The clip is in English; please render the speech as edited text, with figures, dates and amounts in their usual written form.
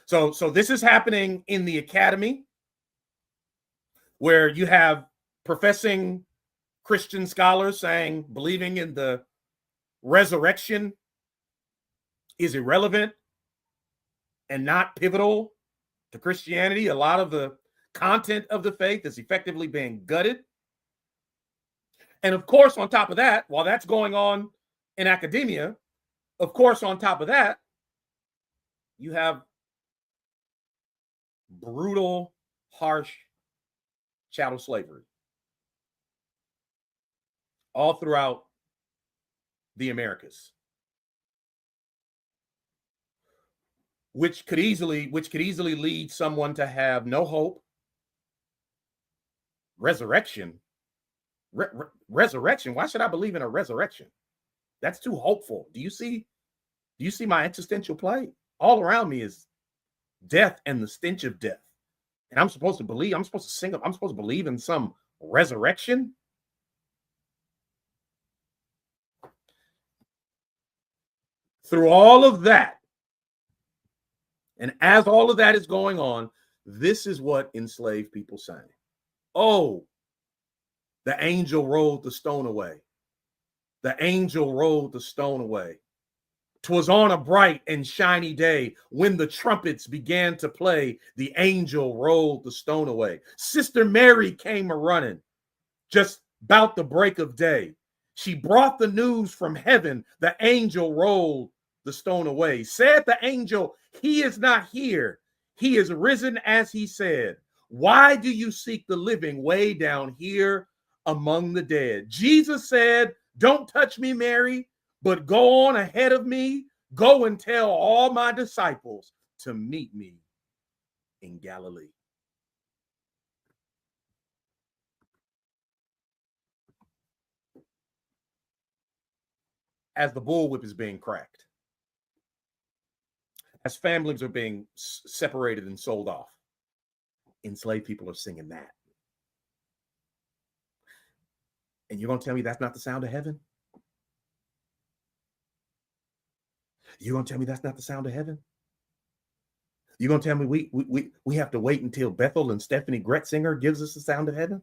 So this is happening in the academy, where you have professing Christian scholars saying believing in the resurrection is irrelevant and not pivotal to Christianity. A lot of the content of the faith is effectively being gutted. And of course, on top of that, while that's going on in academia, of course, on top of that, you have brutal, harsh chattel slavery all throughout the Americas, which could easily lead someone to have no hope. Resurrection. Resurrection. Why should I believe in a resurrection? That's too hopeful. Do you see my existential play? All around me is death and the stench of death. And I'm supposed to believe in some resurrection? Through all of that, and as all of that is going on, this is what enslaved people say. Oh, the angel rolled the stone away. The angel rolled the stone away. 'Twas on a bright and shiny day when the trumpets began to play, the angel rolled the stone away. Sister Mary came a-running just about the break of day. She brought the news from heaven, the angel rolled the stone away. Said the angel, he is not here. He is risen as he said. Why do you seek the living way down here among the dead? Jesus said, don't touch me, Mary, but go on ahead of me. Go and tell all my disciples to meet me in Galilee. As the bullwhip is being cracked, as families are being separated and sold off, enslaved people are singing that. And you're going to tell me that's not the sound of heaven? You're going to tell me that's not the sound of heaven? You're going to tell me we have to wait until Bethel and Stephanie Gretzinger gives us the sound of heaven?